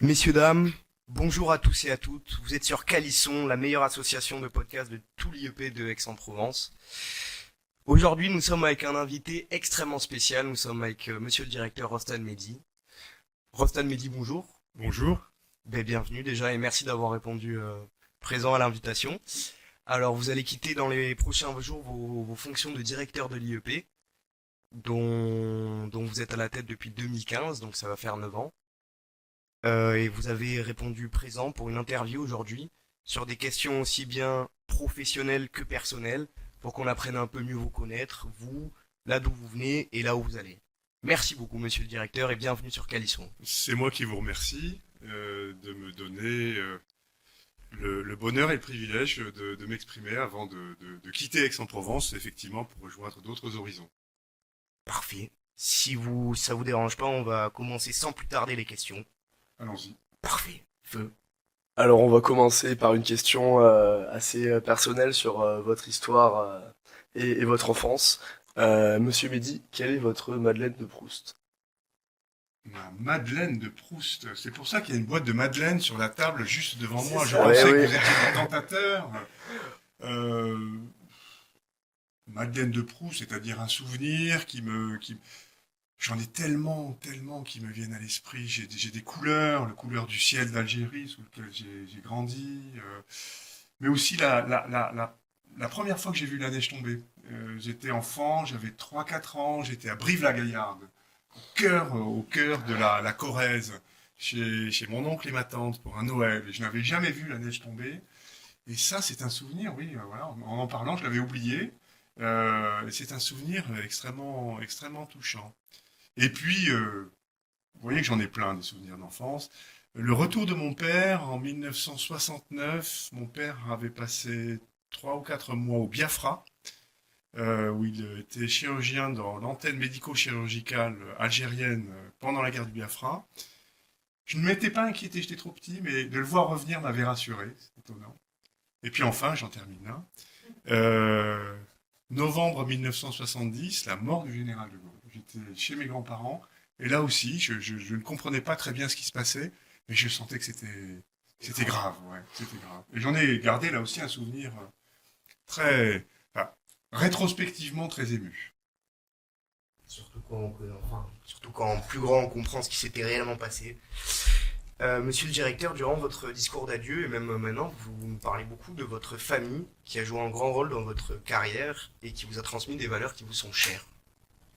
Messieurs, dames, bonjour à tous et à toutes. Vous êtes sur Calisson, la meilleure association de podcasts de tout l'IEP de Aix-en-Provence. Aujourd'hui, nous sommes avec un invité extrêmement spécial. Nous sommes avec monsieur le directeur Rostan Mehdi. Rostan Mehdi, bonjour. Bonjour. Bienvenue déjà et merci d'avoir répondu présent à l'invitation. Alors, vous allez quitter dans les prochains jours vos fonctions de directeur de l'IEP, dont vous êtes à la tête depuis 2015, donc ça va faire 9 ans. Et vous avez répondu présent pour une interview aujourd'hui sur des questions aussi bien professionnelles que personnelles pour qu'on apprenne un peu mieux vous connaître, vous, là d'où vous venez et là où vous allez. Merci beaucoup, monsieur le directeur, et bienvenue sur Calisson. C'est moi qui vous remercie de me donner le bonheur et le privilège de m'exprimer avant de quitter Aix-en-Provence, effectivement, pour rejoindre d'autres horizons. Parfait. Si ça vous dérange pas, on va commencer sans plus tarder les questions. Allons-y. Parfait. Feu. Alors, on va commencer par une question assez personnelle sur votre histoire et votre enfance. Monsieur Mehdi, quelle est votre Madeleine de Proust? Ma Madeleine de Proust. C'est pour ça qu'il y a une boîte de Madeleine sur la table juste devant moi. Je ça. pensais Ouais, que oui. vous étiez des tentateurs. Euh, Madeleine de Proust, c'est-à-dire un souvenir j'en ai tellement qui me viennent à l'esprit. J'ai des couleurs, la couleur du ciel d'Algérie sous lequel j'ai grandi, mais aussi la première fois que j'ai vu la neige tomber. J'étais enfant, j'avais 3 4 ans, j'étais à Brive-la-Gaillarde, au cœur de la Corrèze, chez mon oncle et ma tante pour un Noël. Et je n'avais jamais vu la neige tomber. Et ça, c'est un souvenir, oui, voilà, en parlant, je l'avais oublié. C'est un souvenir extrêmement touchant. Et puis, vous voyez que j'en ai plein des souvenirs d'enfance. Le retour de mon père en 1969, mon père avait passé 3 ou 4 mois au Biafra, où il était chirurgien dans l'antenne médico-chirurgicale algérienne pendant la guerre du Biafra. Je ne m'étais pas inquiété, j'étais trop petit, mais de le voir revenir m'avait rassuré, c'est étonnant. Et puis enfin, j'en termine là. Euh, Novembre 1970, la mort du général de Gaulle. J'étais chez mes grands-parents, et là aussi, je ne comprenais pas très bien ce qui se passait, mais je sentais que c'était grave, ouais, c'était grave. Et j'en ai gardé là aussi un souvenir très, enfin, rétrospectivement très ému. Surtout quand plus grand on comprend ce qui s'était réellement passé. Monsieur le directeur, durant votre discours d'adieu et même maintenant, vous nous parlez beaucoup de votre famille qui a joué un grand rôle dans votre carrière et qui vous a transmis des valeurs qui vous sont chères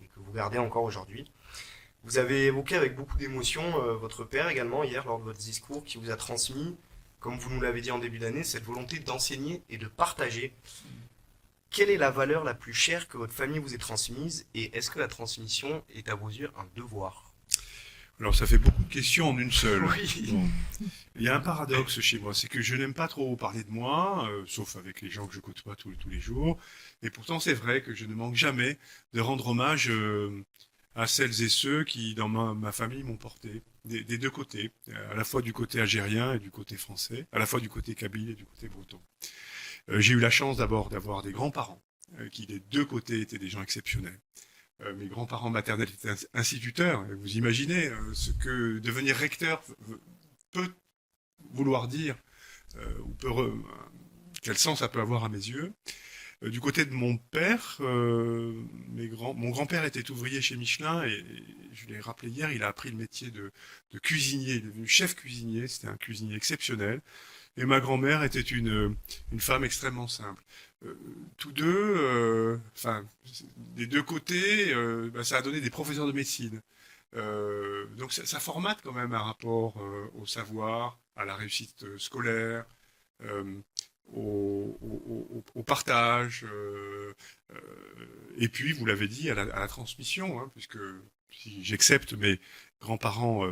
et que vous gardez encore aujourd'hui. Vous avez évoqué avec beaucoup d'émotion votre père également hier lors de votre discours qui vous a transmis, comme vous nous l'avez dit en début d'année, cette volonté d'enseigner et de partager. Quelle est la valeur la plus chère que votre famille vous ait transmise et est-ce que la transmission est à vos yeux un devoir? Alors ça fait beaucoup de questions en une seule. Oui. Bon. Il y a un paradoxe chez moi, c'est que je n'aime pas trop parler de moi, sauf avec les gens que je côtoie tous les jours. Et pourtant c'est vrai que je ne manque jamais de rendre hommage à celles et ceux qui, dans ma famille, m'ont porté, des deux côtés, à la fois du côté algérien et du côté français, à la fois du côté kabyle et du côté breton. J'ai eu la chance d'abord d'avoir des grands-parents, qui des deux côtés étaient des gens exceptionnels. Mes grands-parents maternels étaient instituteurs, et vous imaginez ce que devenir recteur peut vouloir dire, ou quel sens ça peut avoir à mes yeux. Du côté de mon père, mon grand-père était ouvrier chez Michelin et je l'ai rappelé hier, il a appris le métier de cuisinier, il est devenu chef cuisinier, c'était un cuisinier exceptionnel. Et ma grand-mère était une femme extrêmement simple. Euh, Tous deux, enfin, des deux côtés, ça a donné des professeurs de médecine. Donc ça formate quand même un rapport au savoir, à la réussite scolaire, euh, au partage, euh, et puis, vous l'avez dit, à la transmission, hein, puisque si j'accepte mes grands-parents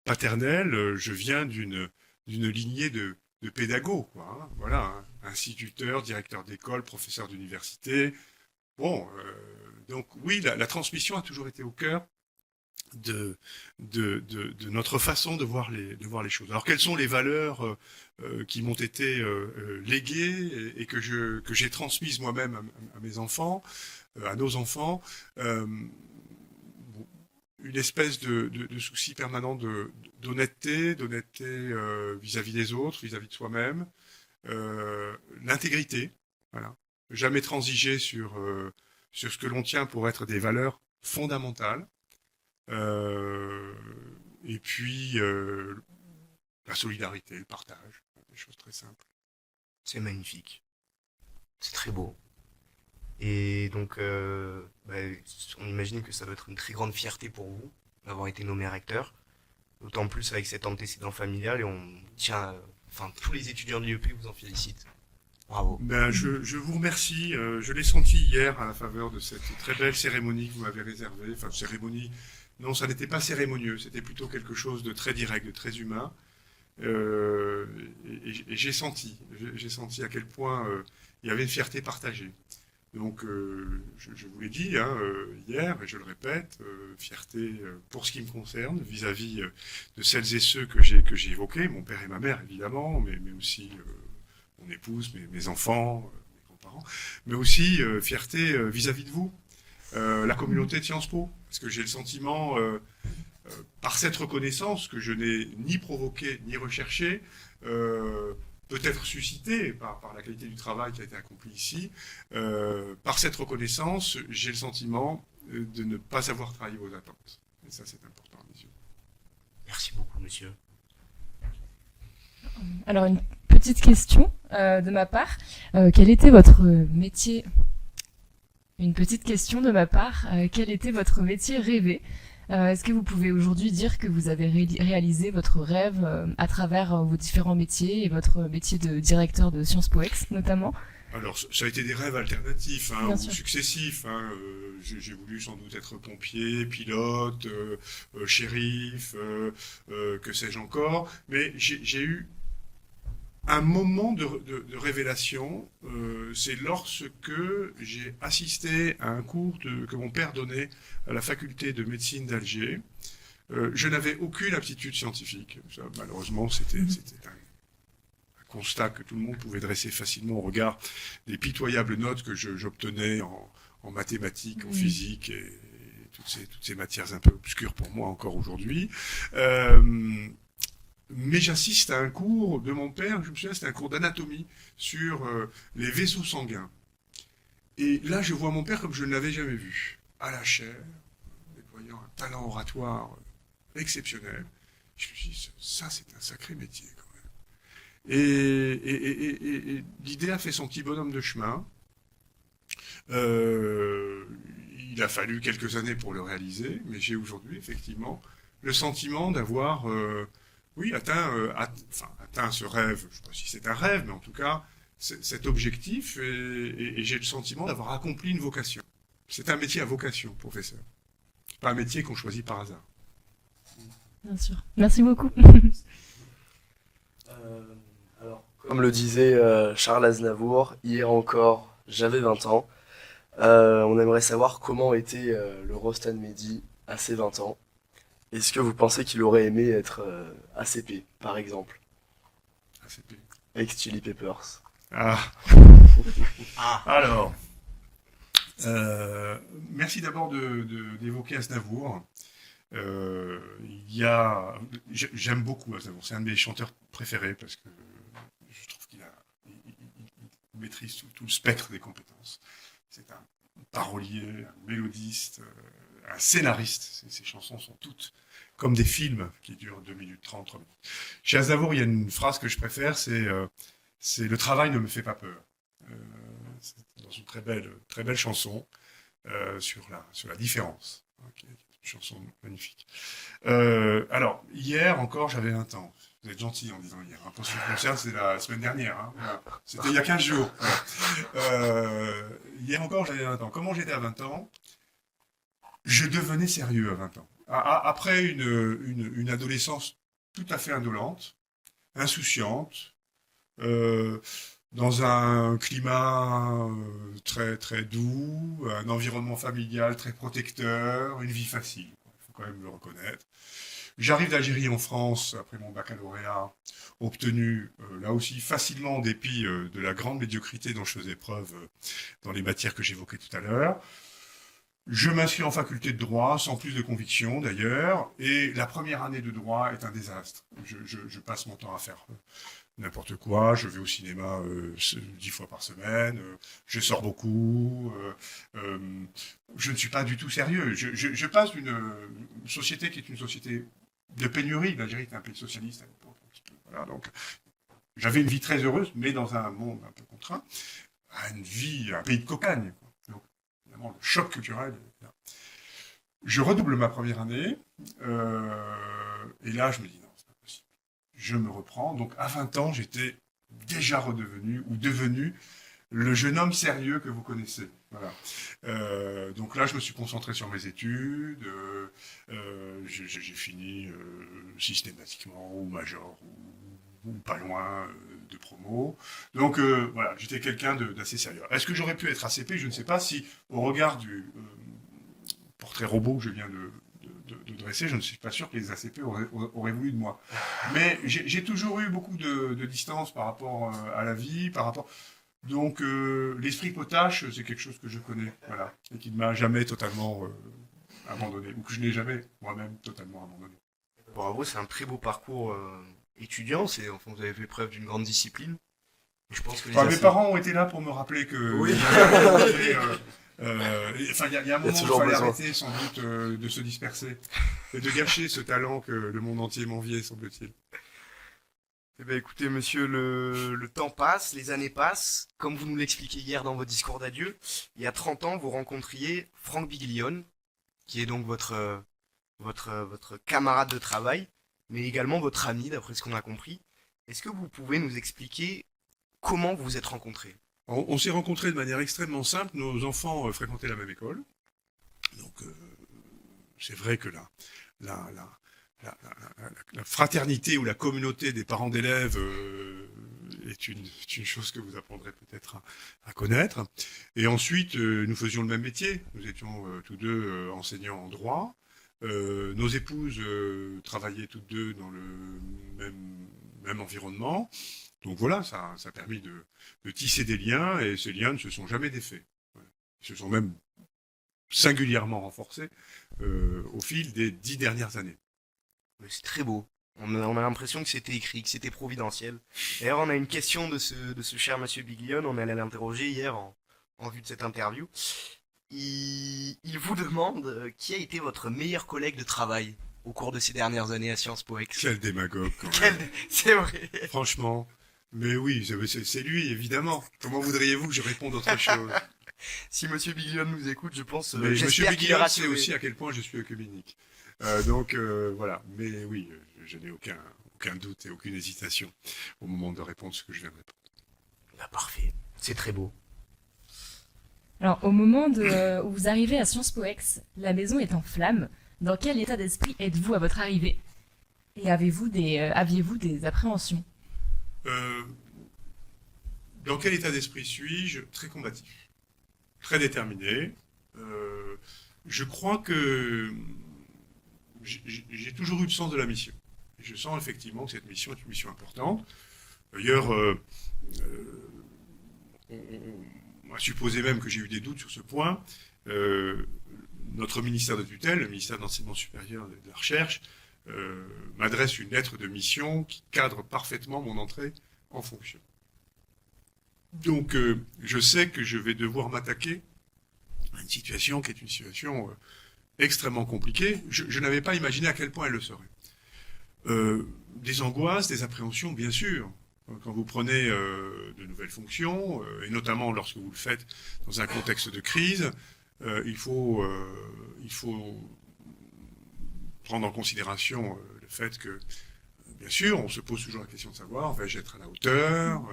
paternels, je viens d'une lignée de pédagogues, quoi, hein, voilà, hein, instituteur, directeur d'école, professeur d'université. Bon, donc oui, la transmission a toujours été au cœur de, de notre façon de voir les choses. Alors, quelles sont les valeurs qui m'ont été léguées et que j'ai transmises moi-même à mes enfants, à nos enfants? Bon, une espèce de souci permanent d'honnêteté vis-à-vis des autres, vis-à-vis de soi-même, l'intégrité, voilà. Jamais transiger sur ce que l'on tient pour être des valeurs fondamentales, et puis la solidarité, le partage, des choses très simples. C'est magnifique. C'est très beau. Et donc, on imagine que ça doit être une très grande fierté pour vous d'avoir été nommé recteur. D'autant plus avec cet antécédent familial et on tient, enfin, tous les étudiants de l'IEP vous en félicitent. Bravo. Ben, je vous remercie. Je l'ai senti hier à la faveur de cette très belle cérémonie que vous m'avez réservée. Enfin, cérémonie, non, ça n'était pas cérémonieux, c'était plutôt quelque chose de très direct, de très humain. Et j'ai senti à quel point il y avait une fierté partagée. Donc, je vous l'ai dit hier, et je le répète, fierté pour ce qui me concerne, vis-à-vis de celles et ceux que j'ai évoqués, mon père et ma mère évidemment, mais aussi mon épouse, mes enfants, mes grands-parents, mais aussi fierté vis-à-vis de vous, la communauté de Sciences Po, parce que j'ai le sentiment, par cette reconnaissance que je n'ai ni provoquée ni recherchée, peut-être suscité par la qualité du travail qui a été accompli ici, par cette reconnaissance, j'ai le sentiment de ne pas avoir trahi vos attentes. Et ça, c'est important à mes yeux. Merci beaucoup, monsieur. Alors, une petite question de ma part. Quel était votre métier? Une petite question de ma part. Quel était votre métier rêvé? Est-ce que vous pouvez aujourd'hui dire que vous avez réalisé votre rêve à travers vos différents métiers et votre métier de directeur de Sciences Po Ex notamment? Alors, ça a été des rêves alternatifs ou sûr. successifs. J'ai voulu sans doute être pompier, pilote, shérif, que sais-je encore. Mais j'ai eu un moment de révélation. C'est lorsque j'ai assisté à un cours que mon père donnait à la faculté de médecine d'Alger. Je n'avais aucune aptitude scientifique. Ça, malheureusement, c'était un constat que tout le monde pouvait dresser facilement au regard des pitoyables notes que j'obtenais en mathématiques, en physique et toutes ces matières un peu obscures pour moi encore aujourd'hui. Mais j'assiste à un cours de mon père, je me souviens, c'était un cours d'anatomie sur les vaisseaux sanguins. Et là, je vois mon père comme je ne l'avais jamais vu, à la chair, déployant un talent oratoire exceptionnel. Je me suis dit, ça, c'est un sacré métier, quand même. Et l'idée a fait son petit bonhomme de chemin. Il a fallu quelques années pour le réaliser, mais j'ai aujourd'hui, effectivement, le sentiment d'avoir... atteint ce rêve, je ne sais pas si c'est un rêve, mais en tout cas, cet objectif, et j'ai le sentiment d'avoir accompli une vocation. C'est un métier à vocation, professeur. C'est pas un métier qu'on choisit par hasard. Bien sûr. Merci beaucoup. Alors, comme le disait Charles Aznavour, hier encore, j'avais 20 ans. On aimerait savoir comment était le Rostan Mehdi à ses 20 ans. Est-ce que vous pensez qu'il aurait aimé être ACP, par exemple? ACP. Ex-Chili Peppers. Ah. Alors, merci d'abord d'évoquer Aznavour. J'aime beaucoup Aznavour, c'est un de mes chanteurs préférés parce que je trouve qu'il maîtrise tout le spectre des compétences. C'est un parolier, un mélodiste, un scénariste. Ces chansons sont toutes comme des films qui durent 2 minutes 30, 3 minutes. Chez Aznavour, il y a une phrase que je préfère, c'est le travail ne me fait pas peur. C'est dans une très belle chanson sur la différence. Okay, une chanson magnifique. Alors, hier encore, j'avais 20 ans. Vous êtes gentil en disant hier. Pour ce qui me concerne, c'est la semaine dernière. Voilà. C'était il y a 15 jours. Hier encore, j'avais 20 ans. Comment j'étais à 20 ans? Je devenais sérieux à 20 ans. Après une adolescence tout à fait indolente, insouciante, dans un climat très très doux, un environnement familial très protecteur, une vie facile. Il faut quand même le reconnaître. J'arrive d'Algérie en France après mon baccalauréat, obtenu là aussi facilement en dépit de la grande médiocrité dont je faisais preuve dans les matières que j'évoquais tout à l'heure. Je m'inscris en faculté de droit, sans plus de conviction d'ailleurs, et la première année de droit est un désastre. Je passe mon temps à faire n'importe quoi, je vais au cinéma 10 fois par semaine, je sors beaucoup, je ne suis pas du tout sérieux. Je passe d'une société qui est une société de pénurie, l'Algérie était un pays socialiste à l'époque, un petit peu, voilà, donc j'avais une vie très heureuse, mais dans un monde un peu contraint, à une vie, un pays de cocagne, quoi. Donc, évidemment, le choc culturel est là. Je redouble ma première année, et là, je me dis, non, c'est pas possible. Je me reprends. Donc, à 20 ans, j'étais déjà redevenu, ou devenu, le jeune homme sérieux que vous connaissez. Voilà. Donc là, je me suis concentré sur mes études. J'ai fini systématiquement ou major ou pas loin de promo. Donc voilà, j'étais quelqu'un d'assez sérieux. Est-ce que j'aurais pu être ACP? Je ne sais pas si, au regard du portrait robot que je viens de dresser, je ne suis pas sûr que les ACP auraient voulu de moi. Mais j'ai toujours eu beaucoup de distance par rapport à la vie, par rapport... Donc l'esprit potache, c'est quelque chose que je connais, voilà, et qui ne m'a jamais totalement abandonné, ou que je n'ai jamais moi-même totalement abandonné. Bravo, c'est un très beau parcours étudiant. Enfin, vous avez fait preuve d'une grande discipline. Et je pense que Mes parents ont été là pour me rappeler que... Oui. Enfin, il y a un moment où il fallait arrêter sans doute de se disperser et de gâcher ce talent que le monde entier m'enviait, semble-t-il. Eh bien, écoutez, monsieur, le temps passe, les années passent. Comme vous nous l'expliquiez hier dans votre discours d'adieu, il y a 30 ans, vous rencontriez Franck Biglione, qui est donc votre camarade de travail, mais également votre ami, d'après ce qu'on a compris. Est-ce que vous pouvez nous expliquer comment vous vous êtes rencontrés? On s'est rencontrés de manière extrêmement simple. Nos enfants fréquentaient la même école. Donc, c'est vrai que la fraternité ou la communauté des parents d'élèves est une chose que vous apprendrez peut-être à connaître. Et ensuite, nous faisions le même métier. Nous étions tous deux enseignants en droit. Nos épouses travaillaient toutes deux dans le même environnement. Donc voilà, ça a permis de tisser des liens, et ces liens ne se sont jamais défaits. Ils se sont même singulièrement renforcés au fil des 10 dernières années. C'est très beau. On a l'impression que c'était écrit, que c'était providentiel. D'ailleurs, on a une question de ce cher monsieur Biglione. On est allé l'interroger hier en vue de cette interview. Il vous demande qui a été votre meilleur collègue de travail au cours de ces dernières années à Sciences Po Ex. Quel démagogue, quand même. C'est vrai. Franchement. Mais oui, c'est lui, évidemment. Comment voudriez-vous que je réponde autre chose? Si monsieur Biglione nous écoute, je pense, Mais monsieur j'espère qu'il est Biglione sait rassuré. aussi à quel point je suis œcuménique. Donc voilà. Mais oui, je n'ai aucun doute et aucune hésitation au moment de répondre ce que je viens de répondre. Bah, parfait. C'est très beau. Alors, au moment où vous arrivez à Sciences Po Ex, la maison est en flammes. Dans quel état d'esprit êtes-vous à votre arrivée? Et aviez-vous des appréhensions? Dans quel état d'esprit suis-je? Très combatif, très déterminé. Je crois que j'ai toujours eu le sens de la mission. Et je sens effectivement que cette mission est une mission importante. D'ailleurs, on m'a supposé même que j'ai eu des doutes sur ce point. Notre ministère de tutelle, le ministère de l'Enseignement supérieur et de la Recherche, m'adresse une lettre de mission qui cadre parfaitement mon entrée en fonction. Donc, je sais que je vais devoir m'attaquer à une situation qui est une situation extrêmement compliquée. Je n'avais pas imaginé à quel point elle le serait. Des angoisses, des appréhensions, bien sûr. Quand vous prenez de nouvelles fonctions, et notamment lorsque vous le faites dans un contexte de crise, il faut prendre en considération le fait que, bien sûr, on se pose toujours la question de savoir, vais-je être à la hauteur,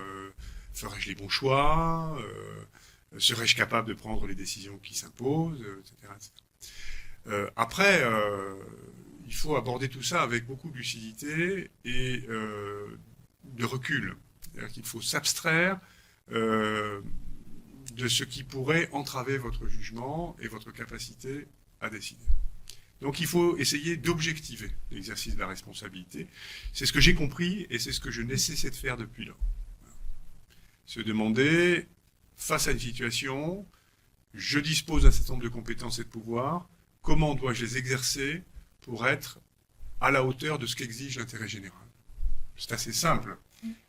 ferai-je les bons choix, serai-je capable de prendre les décisions qui s'imposent, etc., etc. Après, il faut aborder tout ça avec beaucoup de lucidité et de recul. C'est-à-dire qu'il faut s'abstraire de ce qui pourrait entraver votre jugement et votre capacité à décider. Donc il faut essayer d'objectiver l'exercice de la responsabilité. C'est ce que j'ai compris et c'est ce que je n'ai cessé de faire depuis là. Se demander, face à une situation, je dispose d'un certain nombre de compétences et de pouvoirs, comment dois-je les exercer pour être à la hauteur de ce qu'exige l'intérêt général? C'est assez simple,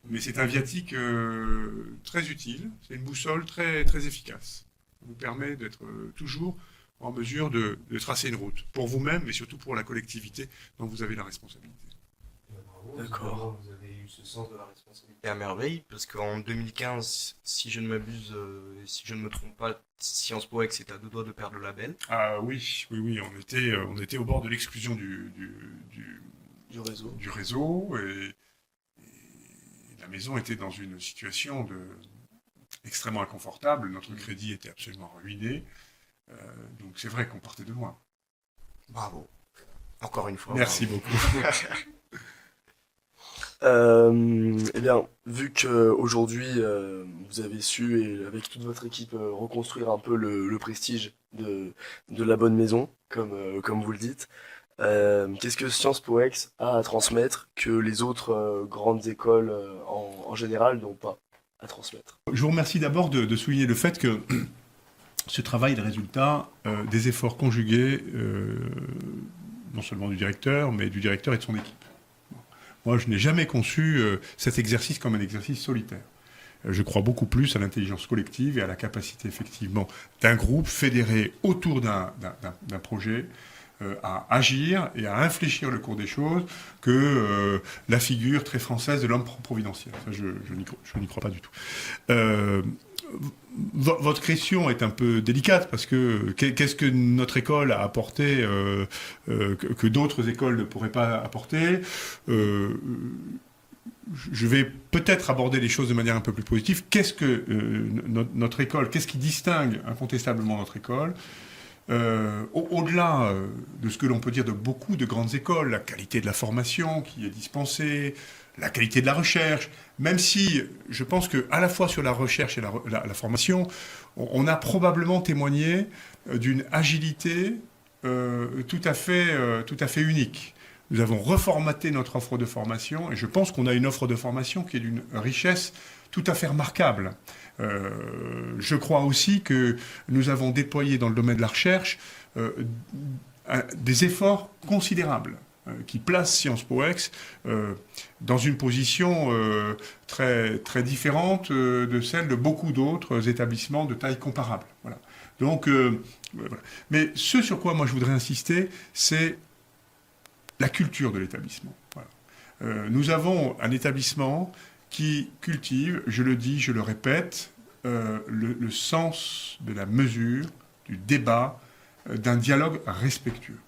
mais c'est un viatique très utile, c'est une boussole très, très efficace. Ça vous permet d'être toujours en mesure de tracer une route, pour vous-même, mais surtout pour la collectivité dont vous avez la responsabilité. D'accord. Vous avez eu ce sens de la responsabilité à merveille, parce qu'en 2015, si je ne m'abuse, si je ne me trompe pas, Sciences Po Ex était à deux doigts de perdre le label. Ah oui, on était au bord de l'exclusion Du réseau. du réseau et la maison était dans une situation extrêmement inconfortable. Notre crédit était absolument ruiné. Donc c'est vrai qu'on partait de loin. Bravo. Encore une fois. Merci bravo. beaucoup. Eh bien, vu qu'aujourd'hui vous avez su, et avec toute votre équipe, reconstruire un peu le prestige de la bonne maison, comme vous le dites, qu'est-ce que Sciences Po Ex a à transmettre que les autres grandes écoles en général n'ont pas à transmettre? Je vous remercie d'abord de souligner le fait que ce travail est le résultat des efforts conjugués, non seulement du directeur, mais du directeur et de son équipe. Moi, je n'ai jamais conçu cet exercice comme un exercice solitaire. Je crois beaucoup plus à l'intelligence collective et à la capacité effectivement d'un groupe fédéré autour d'un projet à agir et à infléchir le cours des choses que la figure très française de l'homme providentiel. Ça, je n'y crois pas du tout. Votre question est un peu délicate parce que qu'est-ce que notre école a apporté que d'autres écoles ne pourraient pas apporter? Je vais peut-être aborder les choses de manière un peu plus positive. Qu'est-ce que notre école, qu'est-ce qui distingue incontestablement notre école? Au-delà de ce que l'on peut dire de beaucoup de grandes écoles, la qualité de la formation qui est dispensée, la qualité de la recherche, même si je pense qu'à la fois sur la recherche et la formation, on a probablement témoigné d'une agilité tout à fait unique. Nous avons reformaté notre offre de formation et je pense qu'on a une offre de formation qui est d'une richesse tout à fait remarquable. Je crois aussi que nous avons déployé dans le domaine de la recherche des efforts considérables qui placent Sciences Po Ex dans une position très, très différente de celle de beaucoup d'autres établissements de taille comparable. Voilà. Donc, voilà. Mais ce sur quoi moi je voudrais insister, c'est la culture de l'établissement. Voilà. Nous avons un établissement qui cultive, je le dis, je le répète, le sens de la mesure, du débat, d'un dialogue respectueux.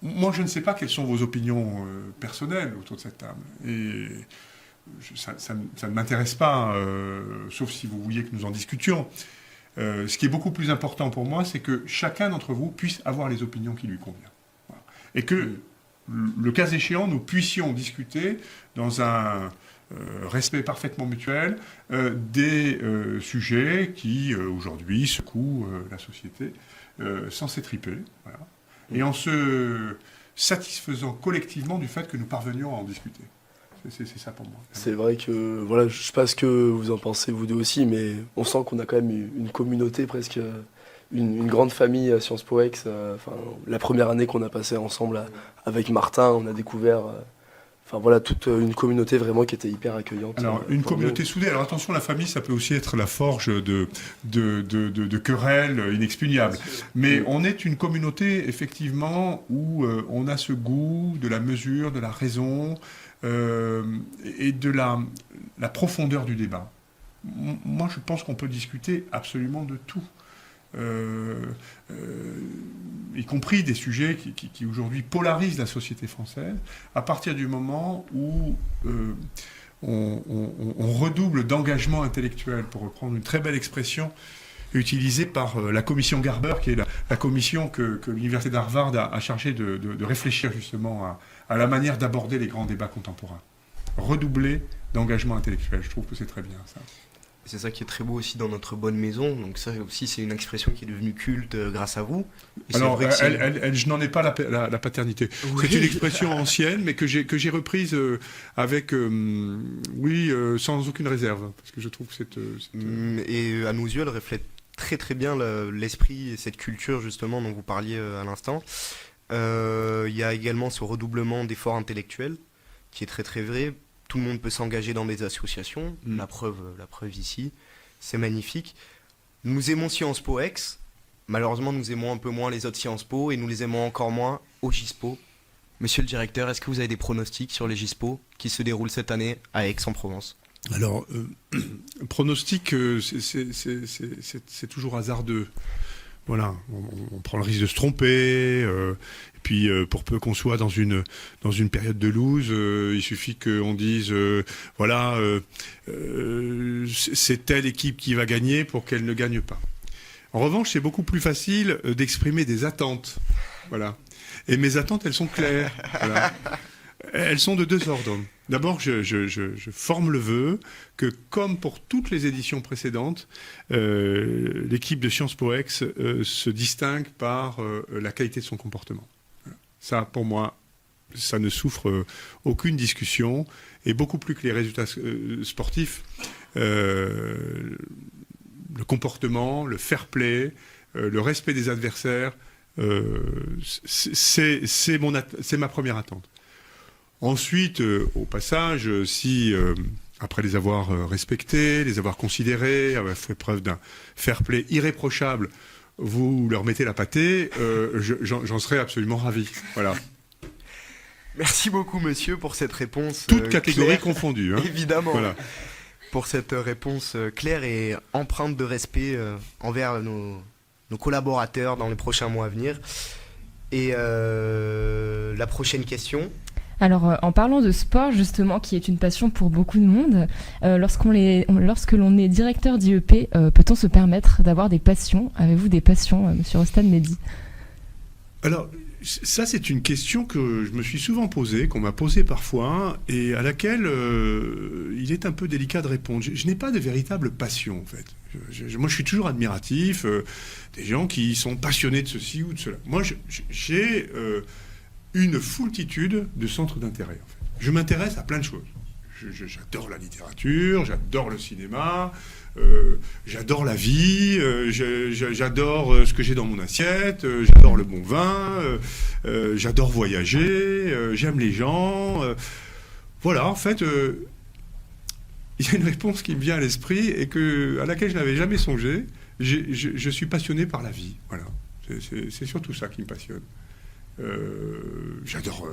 Moi, je ne sais pas quelles sont vos opinions personnelles autour de cette table. Et ça ne m'intéresse pas, sauf si vous vouliez que nous en discutions. Ce qui est beaucoup plus important pour moi, c'est que chacun d'entre vous puisse avoir les opinions qui lui conviennent. Voilà. Et que, le cas échéant, nous puissions discuter dans un respect parfaitement mutuel des sujets qui, aujourd'hui, secouent la société sans s'étriper. Voilà. Et en se satisfaisant collectivement du fait que nous parvenions à en discuter. C'est ça pour moi. C'est vrai que, voilà, je sais pas ce que vous en pensez vous deux aussi, mais on sent qu'on a quand même une communauté, presque une grande famille à Sciences Po Ex. La première année qu'on a passée ensemble avec Martin, on a découvert toute une communauté vraiment qui était hyper accueillante. Alors, une communauté soudée. Alors attention, la famille, ça peut aussi être la forge de querelles inexpugnable. Mais on est une communauté, effectivement, où on a ce goût de la mesure, de la raison et de la profondeur du débat. Moi, je pense qu'on peut discuter absolument de tout. Y compris des sujets qui aujourd'hui polarisent la société française, à partir du moment où on redouble d'engagement intellectuel, pour reprendre une très belle expression utilisée par la commission Garber, qui est la commission que l'université d'Harvard a chargée de réfléchir justement à la manière d'aborder les grands débats contemporains. Redoubler d'engagement intellectuel, je trouve que c'est très bien ça. C'est ça qui est très beau aussi dans notre bonne maison. Donc ça aussi, c'est une expression qui est devenue culte grâce à vous. Et alors, vrai que je n'en ai pas la paternité. Oui. C'est une expression ancienne, mais que j'ai reprise avec, sans aucune réserve, parce que je trouve que Et à nos yeux, elle reflète très très bien l'esprit et cette culture justement dont vous parliez à l'instant. Il y a également ce redoublement d'efforts intellectuels qui est très très vrai. Tout le monde peut s'engager dans des associations, la preuve ici, c'est magnifique. Nous aimons Sciences Po Aix, malheureusement nous aimons un peu moins les autres Sciences Po et nous les aimons encore moins au GISPO. Monsieur le directeur, est-ce que vous avez des pronostics sur les GISPO qui se déroulent cette année à Aix-en-Provence ? Alors, pronostic, c'est toujours hasardeux. Voilà, on prend le risque de se tromper. Et puis, pour peu qu'on soit dans une période de lose, il suffit qu'on dise, c'est telle équipe qui va gagner pour qu'elle ne gagne pas. En revanche, c'est beaucoup plus facile d'exprimer des attentes. Voilà. Et mes attentes, elles sont claires. Voilà. Elles sont de deux ordres. D'abord, je forme le vœu que, comme pour toutes les éditions précédentes, l'équipe de Sciences Po Aix se distingue par la qualité de son comportement. Ça, pour moi, ça ne souffre aucune discussion, et beaucoup plus que les résultats sportifs, le comportement, le fair play, le respect des adversaires, c'est ma première attente. Ensuite, au passage, si, après les avoir respectés, les avoir considérés, avoir fait preuve d'un fair play irréprochable, vous leur mettez la pâtée, j'en serais absolument ravi. Voilà. Merci beaucoup, monsieur, pour cette réponse Toute catégorie claire, confondue. Hein. Évidemment. Voilà. Pour cette réponse claire et empreinte de respect envers nos collaborateurs dans les prochains mois à venir. Et la prochaine question. Alors, en parlant de sport, justement, qui est une passion pour beaucoup de monde, lorsque l'on est directeur d'IEP, peut-on se permettre d'avoir des passions ? Avez-vous des passions, monsieur Rostan Mehdi ? Alors, ça, c'est une question que je me suis souvent posée, qu'on m'a posée parfois, et à laquelle il est un peu délicat de répondre. Je n'ai pas de véritable passion, en fait. Moi, je suis toujours admiratif des gens qui sont passionnés de ceci ou de cela. Moi, j'ai une foultitude de centres d'intérêt, en fait. Je m'intéresse à plein de choses. J'adore la littérature, j'adore le cinéma, j'adore la vie, j'adore ce que j'ai dans mon assiette, j'adore le bon vin, j'adore voyager, j'aime les gens. Voilà, en fait, il y a une réponse qui me vient à l'esprit et à laquelle je n'avais jamais songé. Je suis passionné par la vie. Voilà, c'est surtout ça qui me passionne. J'adore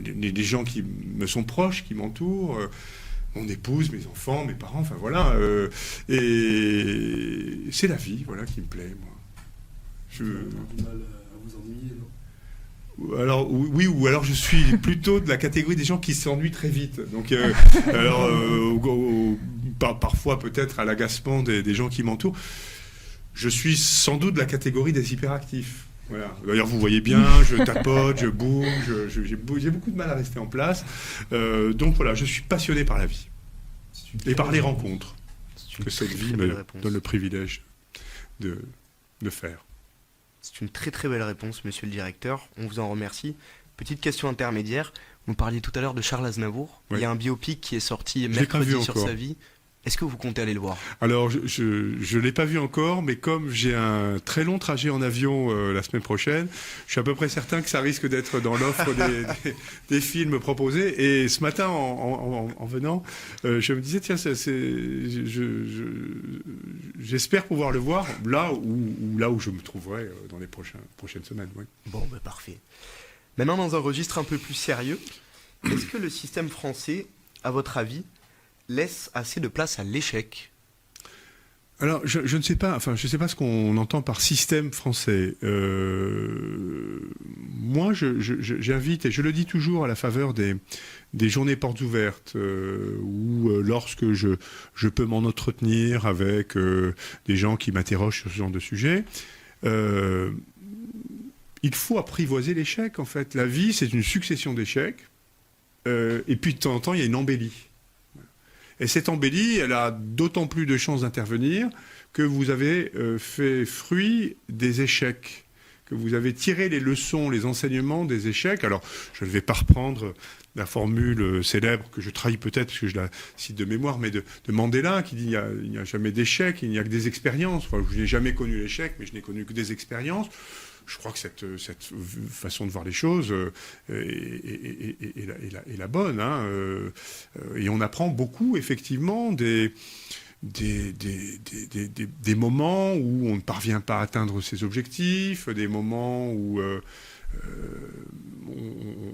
les gens qui me sont proches, qui m'entourent, mon épouse, mes enfants, mes parents, enfin voilà. Et c'est la vie, voilà, qui me plaît, moi. Vous avez du mal à vous ennuyer, non ? Alors oui, ou alors je suis plutôt de la catégorie des gens qui s'ennuient très vite. Donc, parfois peut-être à l'agacement des gens qui m'entourent. Je suis sans doute de la catégorie des hyperactifs. Voilà. D'ailleurs, vous voyez bien, je tapote, je bouge, j'ai beaucoup de mal à rester en place. Donc voilà, je suis passionné par la vie et par les rencontres que cette vie me donne le privilège de faire. C'est une très très belle réponse, monsieur le directeur. On vous en remercie. Petite question intermédiaire. Vous parliez tout à l'heure de Charles Aznavour. Oui. Il y a un biopic qui est sorti mercredi sur sa vie. Est-ce que vous comptez aller le voir ? Alors, je l'ai pas vu encore, mais comme j'ai un très long trajet en avion la semaine prochaine, je suis à peu près certain que ça risque d'être dans l'offre des films proposés. Et ce matin, en venant, je me disais, tiens, j'espère pouvoir le voir là où je me trouverai dans les prochaines semaines. Oui. Bon, bah, parfait. Maintenant, dans un registre un peu plus sérieux, est-ce que le système français, à votre avis, laisse assez de place à l'échec ? Alors, je ne sais pas, je sais pas ce qu'on entend par système français. Moi, j'invite, et je le dis toujours à la faveur des journées portes ouvertes, où lorsque je peux m'en entretenir avec des gens qui m'interrogent sur ce genre de sujet, il faut apprivoiser l'échec, en fait. La vie, c'est une succession d'échecs, et puis de temps en temps, il y a une embellie. Et cette embellie, elle a d'autant plus de chances d'intervenir que vous avez fait fruit des échecs que vous avez tiré les leçons, les enseignements des échecs. Alors, je ne vais pas reprendre la formule célèbre que je trahis peut-être, parce que je la cite de mémoire, mais de Mandela, qui dit il n'y a jamais d'échec, il n'y a que des expériences. Enfin, je n'ai jamais connu l'échec, mais je n'ai connu que des expériences. Je crois que cette façon de voir les choses est la bonne. Hein. Et on apprend beaucoup, effectivement, des moments où on ne parvient pas à atteindre ses objectifs, des moments où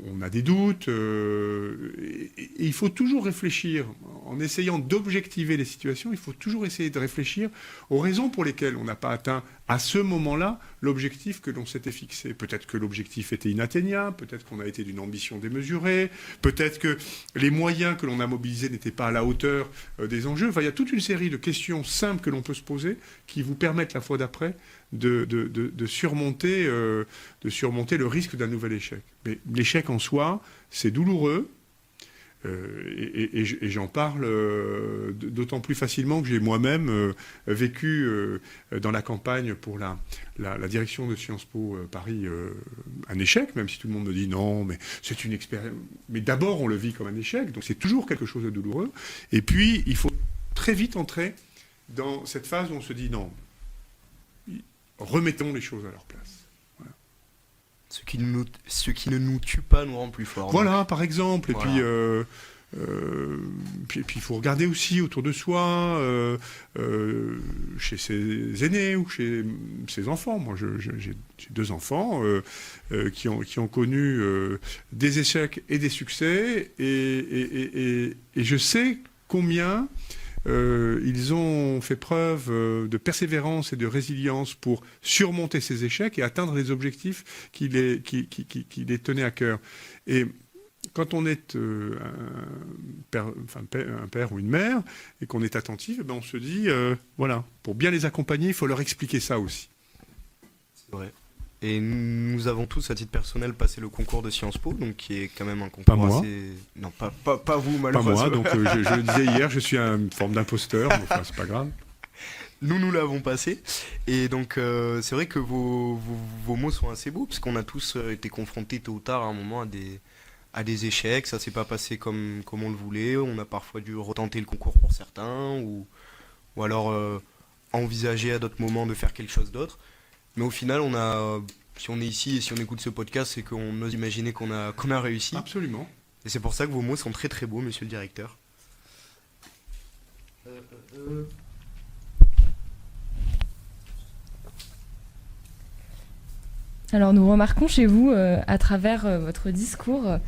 on a des doutes. Et il faut toujours réfléchir, en essayant d'objectiver les situations, il faut toujours essayer de réfléchir aux raisons pour lesquelles on n'a pas atteint à ce moment-là l'objectif que l'on s'était fixé. Peut-être que l'objectif était inatteignable, peut-être qu'on a été d'une ambition démesurée, peut-être que les moyens que l'on a mobilisés n'étaient pas à la hauteur des enjeux. Enfin, il y a toute une série de questions simples que l'on peut se poser qui vous permettent la fois d'après de surmonter le risque d'un nouvel échec. Mais l'échec en soi, c'est douloureux. Et j'en parle d'autant plus facilement que j'ai moi-même vécu dans la campagne pour la direction de Sciences Po Paris un échec, même si tout le monde me dit non, mais c'est une expérience. Mais d'abord, on le vit comme un échec, donc c'est toujours quelque chose de douloureux. Et puis, il faut très vite entrer dans cette phase où on se dit non, remettons les choses à leur place. Ce qui ne nous tue pas nous rend plus forts. Voilà, par exemple. Et voilà. puis, il faut regarder aussi autour de soi, chez ses aînés ou chez ses enfants. Moi, j'ai 2 enfants qui ont connu des échecs et des succès. Et je sais combien ils ont fait preuve de persévérance et de résilience pour surmonter ces échecs et atteindre les objectifs qui les tenaient à cœur. Et quand on est un père ou une mère et qu'on est attentif, on se dit, voilà, pour bien les accompagner, il faut leur expliquer ça aussi. C'est vrai. Et nous avons tous, à titre personnel, passé le concours de Sciences Po, donc qui est quand même un concours pas moi. assez... Non, pas vous, Pas malheureusement. moi, donc je le disais hier, je suis une forme d'imposteur, mais enfin, c'est pas grave. Nous l'avons passé. Et donc, c'est vrai que vos mots sont assez beaux, parce qu'on a tous été confrontés tôt ou tard à un moment à des échecs. Ça s'est pas passé comme on le voulait. On a parfois dû retenter le concours pour certains, ou alors envisager à d'autres moments de faire quelque chose d'autre. Mais au final, si on est ici et si on écoute ce podcast, c'est qu'on ose imaginer qu'on a réussi. Absolument. Et c'est pour ça que vos mots sont très très beaux, monsieur le directeur. Alors nous remarquons chez vous, à travers votre discours,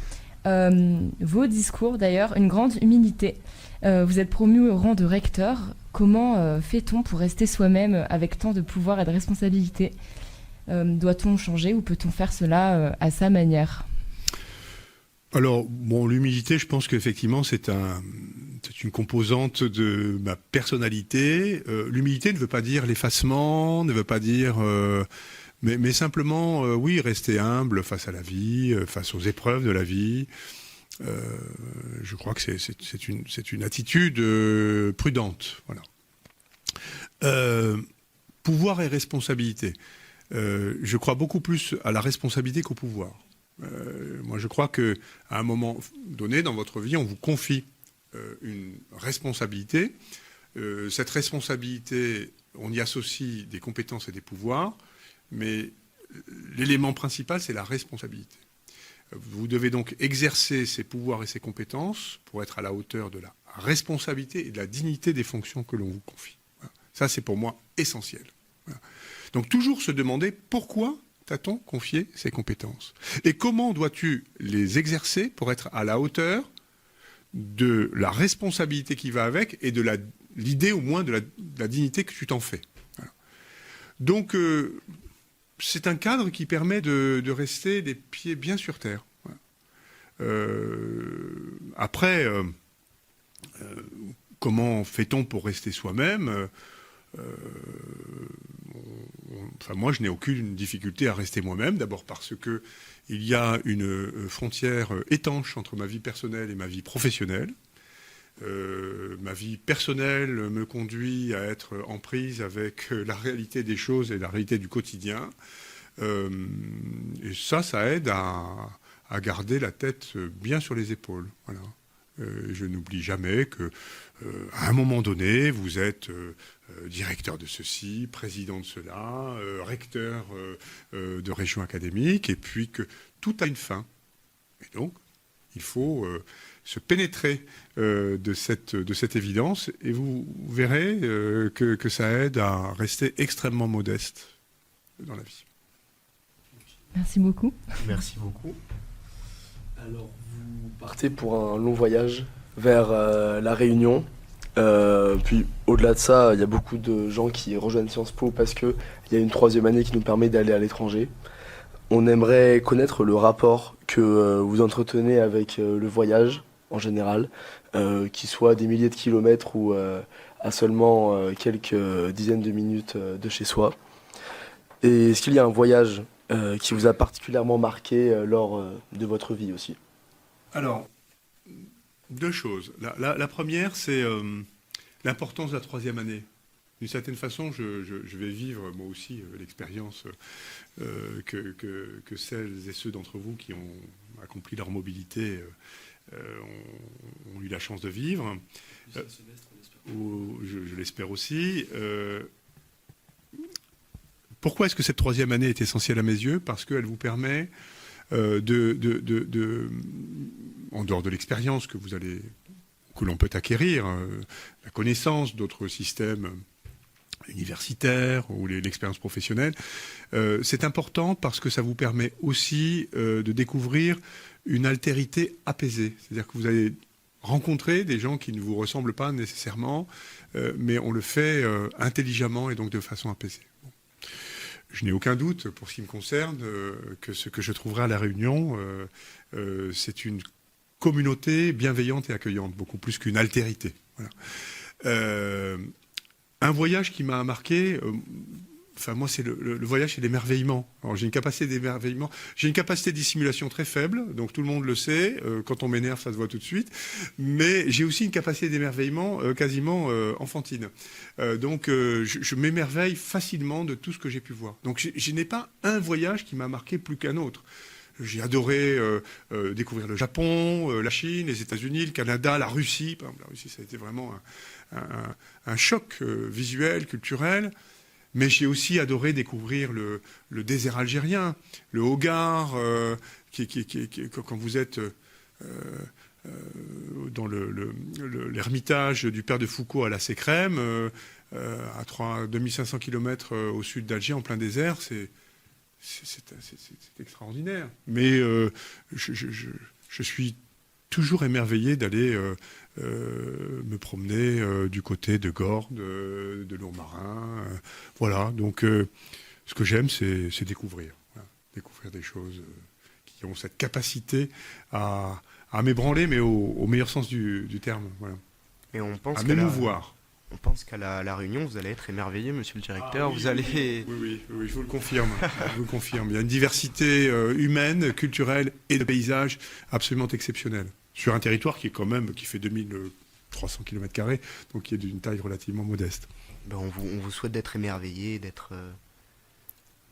vos discours d'ailleurs, une grande humilité. Vous êtes promu au rang de recteur. Comment fait-on pour rester soi-même avec tant de pouvoir et de responsabilité ? Doit-on changer ou peut-on faire cela à sa manière ? Alors, bon, l'humilité, je pense qu'effectivement, c'est une composante de ma personnalité. L'humilité ne veut pas dire l'effacement, ne veut pas dire... mais simplement, oui, rester humble face à la vie, face aux épreuves de la vie. Je crois que c'est une attitude prudente. Voilà. Pouvoir et responsabilité. Je crois beaucoup plus à la responsabilité qu'au pouvoir. Moi, je crois qu'à un moment donné dans votre vie, on vous confie une responsabilité. Cette responsabilité, on y associe des compétences et des pouvoirs, mais l'élément principal, c'est la responsabilité. Vous devez donc exercer ces pouvoirs et ces compétences pour être à la hauteur de la responsabilité et de la dignité des fonctions que l'on vous confie. Voilà. Ça, c'est pour moi essentiel. Voilà. Donc toujours se demander pourquoi t'a-t-on confié ces compétences et comment dois-tu les exercer pour être à la hauteur de la responsabilité qui va avec et de l'idée au moins de la dignité que tu t'en fais. Voilà. Donc c'est un cadre qui permet de rester les pieds bien sur terre. Voilà. Après, comment fait-on pour rester soi-même ? Enfin, moi, je n'ai aucune difficulté à rester moi-même, d'abord parce que il y a une frontière étanche entre ma vie personnelle et ma vie professionnelle. Ma vie personnelle me conduit à être en prise avec la réalité des choses et la réalité du quotidien. Et ça aide à garder la tête bien sur les épaules. Voilà. Je n'oublie jamais que à un moment donné, vous êtes directeur de ceci, président de cela, recteur de région académique, et puis que tout a une fin. Et donc, il faut se pénétrer de cette évidence, et vous verrez que ça aide à rester extrêmement modeste dans la vie. Merci beaucoup. Merci beaucoup. Alors, vous partez pour un long voyage vers La Réunion. Puis, au-delà de ça, il y a beaucoup de gens qui rejoignent Sciences Po parce qu'il y a une 3e année qui nous permet d'aller à l'étranger. On aimerait connaître le rapport que vous entretenez avec le voyage en général, qu'il soit des milliers de kilomètres ou à seulement quelques dizaines de minutes de chez soi. Et est-ce qu'il y a un voyage qui vous a particulièrement marqué lors de votre vie aussi? Alors, 2 choses. La première, c'est l'importance de la 3e année. D'une certaine façon, je vais vivre moi aussi l'expérience que celles et ceux d'entre vous qui ont accompli leur mobilité ont eu la chance de vivre. Je l'espère aussi. Pourquoi est-ce que cette 3e année est essentielle à mes yeux? Parce qu'elle vous permet en dehors de l'expérience que l'on peut acquérir, la connaissance d'autres systèmes universitaires ou l'expérience professionnelle, c'est important parce que ça vous permet aussi de découvrir une altérité apaisée. C'est-à-dire que vous allez rencontrer des gens qui ne vous ressemblent pas nécessairement, mais on le fait intelligemment et donc de façon apaisée. Bon. Je n'ai aucun doute, pour ce qui me concerne, que ce que je trouverai à La Réunion, c'est une communauté bienveillante et accueillante, beaucoup plus qu'une altérité. Voilà. Un voyage qui m'a marqué, moi, c'est le voyage, c'est l'émerveillement. Alors, j'ai une capacité d'émerveillement, j'ai une capacité de dissimulation très faible, donc tout le monde le sait. Quand on m'énerve, ça se voit tout de suite. Mais j'ai aussi une capacité d'émerveillement quasiment enfantine. Donc, je m'émerveille facilement de tout ce que j'ai pu voir. Donc, je n'ai pas un voyage qui m'a marqué plus qu'un autre. J'ai adoré découvrir le Japon, la Chine, les États-Unis, le Canada, la Russie. Par exemple, la Russie, ça a été vraiment un choc visuel, culturel. Mais j'ai aussi adoré découvrir le désert algérien, le Hogar, quand vous êtes dans l'ermitage du père de Foucault à la Sécrème, à 2500 km au sud d'Alger, en plein désert, c'est extraordinaire. Mais je suis toujours émerveillé d'aller me promener du côté de Gordes, de Lourmarin. Voilà, donc ce que j'aime, c'est découvrir. Voilà. Découvrir des choses qui ont cette capacité à m'ébranler, mais au meilleur sens du terme. Voilà. Et on pense à m'émouvoir. On pense qu'à la Réunion, vous allez être émerveillé, monsieur le directeur. Oui, vous allez... Oui, je vous le confirme. Je vous le confirme. Il y a une diversité humaine, culturelle et de paysages absolument exceptionnelle. Sur un territoire qui fait 2300 km², donc qui est d'une taille relativement modeste. On vous souhaite d'être émerveillé, d'être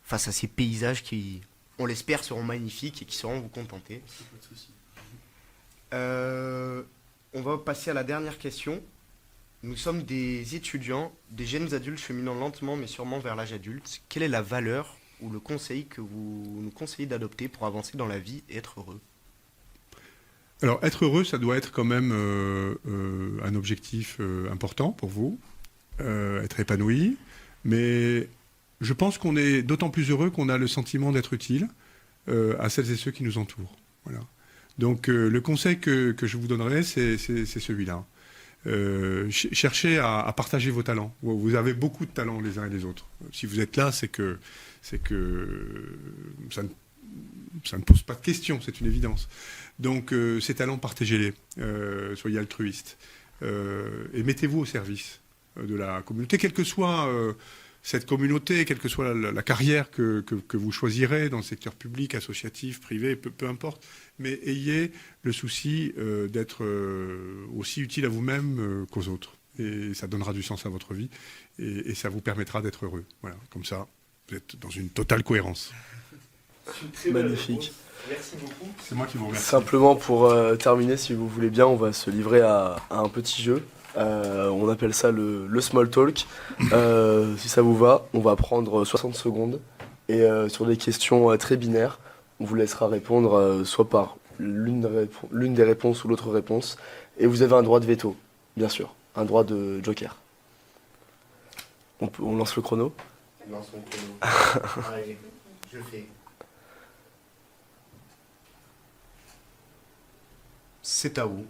face à ces paysages qui, on l'espère, seront magnifiques et qui sauront vous contenter. On va passer à la dernière question. Nous sommes des étudiants, des jeunes adultes cheminant lentement mais sûrement vers l'âge adulte. Quelle est la valeur ou le conseil que vous nous conseillez d'adopter pour avancer dans la vie et être heureux? Alors, être heureux, ça doit être quand même un objectif important pour vous, être épanoui. Mais je pense qu'on est d'autant plus heureux qu'on a le sentiment d'être utile à celles et ceux qui nous entourent. Voilà. Donc, le conseil que je vous donnerai, c'est celui-là. Cherchez à partager vos talents. Vous avez beaucoup de talents les uns et les autres. Si vous êtes là, c'est que ça ne pose pas de questions, c'est une évidence. Donc ces talents, partagez-les, soyez altruistes et mettez-vous au service de la communauté, quelle que soit cette communauté, quelle que soit la carrière que vous choisirez dans le secteur public, associatif, privé, peu importe, mais ayez le souci d'être aussi utile à vous-même qu'aux autres. Et ça donnera du sens à votre vie et ça vous permettra d'être heureux. Voilà, comme ça, vous êtes dans une totale cohérence. Magnifique. Merci beaucoup. C'est moi qui vous remercie. Simplement pour terminer, si vous voulez bien, on va se livrer à un petit jeu. On appelle ça le small talk. Si ça vous va, on va prendre 60 secondes et sur des questions très binaires, on vous laissera répondre soit par l'une des réponses ou l'autre réponse. Et vous avez un droit de veto, bien sûr, un droit de joker. On lance le chrono. Lance mon chrono. Allez, je fais. C'est à vous.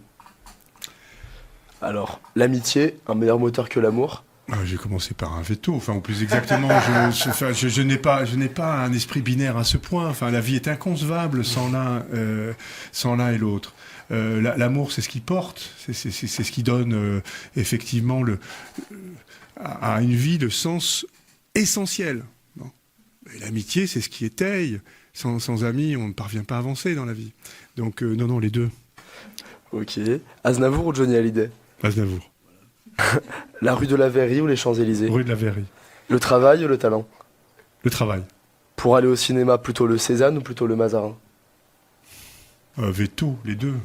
Alors, l'amitié, un meilleur moteur que l'amour. J'ai commencé par un veto, enfin, ou plus exactement, je n'ai pas un esprit binaire à ce point. Enfin, la vie est inconcevable sans l'un et l'autre. L'amour, c'est ce qui porte, c'est ce qui donne effectivement à une vie le sens essentiel. Non. Et l'amitié, c'est ce qui étaye. Sans amis, on ne parvient pas à avancer dans la vie. Donc, non, les deux. Ok. Aznavour ou Johnny Hallyday? Aznavour. La rue de la Verrerie ou les Champs-Élysées? Rue de la Verrerie. Le travail ou le talent? Le travail. Pour aller au cinéma, plutôt le Cézanne ou plutôt le Mazarin? Veto, les deux.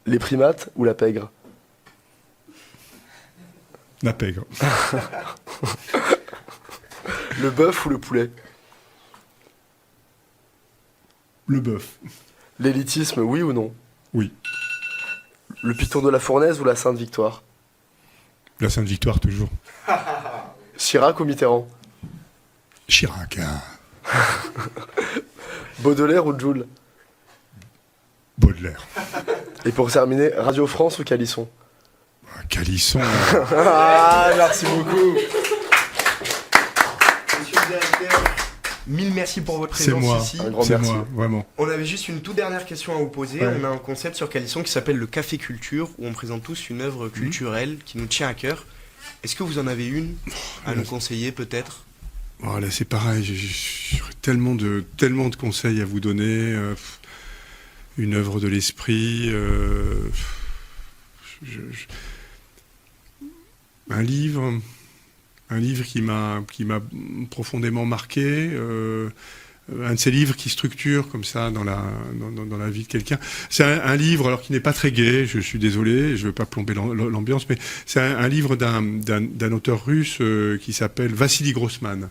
Les primates ou la pègre? La pègre. Le bœuf ou le poulet? Le bœuf. L'élitisme, oui ou non? Oui. Le piton de la Fournaise ou la Sainte-Victoire? La Sainte-Victoire, toujours. Chirac ou Mitterrand? Chirac. Baudelaire ou Joule? Baudelaire. Et pour terminer, Radio France ou Calisson? Calisson. Ah, merci beaucoup. Monsieur le directeur, mille merci pour votre C'est présence moi. ici. Un grand C'est merci. moi, vraiment. On avait juste une toute dernière question à vous poser. Ouais. On a un concept sur Calisson qui s'appelle le Café Culture, où on présente tous une œuvre culturelle qui nous tient à cœur. Est-ce que vous en avez une à nous conseiller peut-être? Voilà, c'est pareil, j'aurais tellement de conseils à vous donner. Une œuvre de l'esprit. Un livre qui m'a profondément marqué. Un de ces livres qui structure comme ça dans la vie de quelqu'un. C'est un livre alors qui n'est pas très gai, je suis désolé, je ne veux pas plomber l'ambiance, mais c'est un livre d'un auteur russe qui s'appelle Vassili Grossman.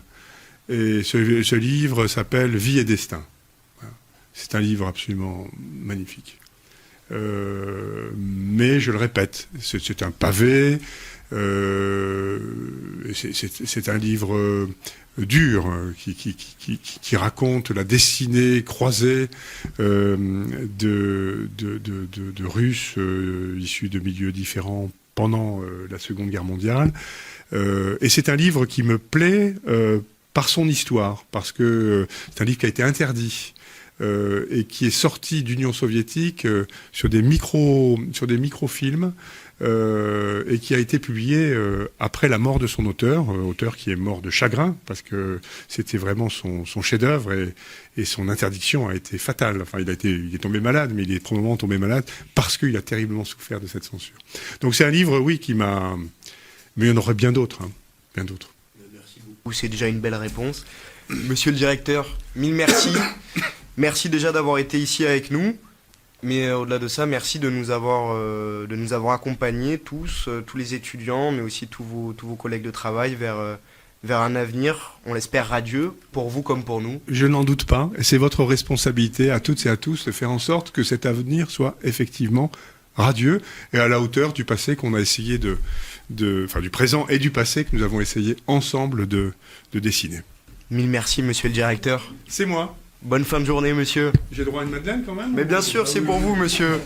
Et ce livre s'appelle Vie et destin. Voilà. C'est un livre absolument magnifique. Mais je le répète, c'est un pavé, c'est un livre dur qui raconte la destinée croisée de Russes issus de milieux différents pendant la Seconde Guerre mondiale. Et c'est un livre qui me plaît par son histoire, parce que c'est un livre qui a été interdit et qui est sorti d'Union soviétique sur des microfilms et qui a été publié après la mort de son auteur qui est mort de chagrin, parce que c'était vraiment son chef-d'œuvre et son interdiction a été fatale. Enfin, il est tombé malade, mais il est probablement tombé malade parce qu'il a terriblement souffert de cette censure. Donc c'est un livre, oui, qui m'a... Mais il y en aurait bien d'autres, bien d'autres. Merci beaucoup, c'est déjà une belle réponse. Monsieur le directeur, mille merci. Merci déjà d'avoir été ici avec nous. Mais au-delà de ça, merci de nous avoir accompagnés tous les étudiants, mais aussi tous vos collègues de travail vers un avenir, on l'espère, radieux, pour vous comme pour nous. Je n'en doute pas, et c'est votre responsabilité à toutes et à tous de faire en sorte que cet avenir soit effectivement radieux et à la hauteur du passé qu'on a essayé enfin du présent et du passé que nous avons essayé ensemble de dessiner. Mille merci, monsieur le directeur. C'est moi. Bonne fin de journée, monsieur. J'ai droit à une madeleine quand même? Mais bien sûr, c'est pour vous, monsieur.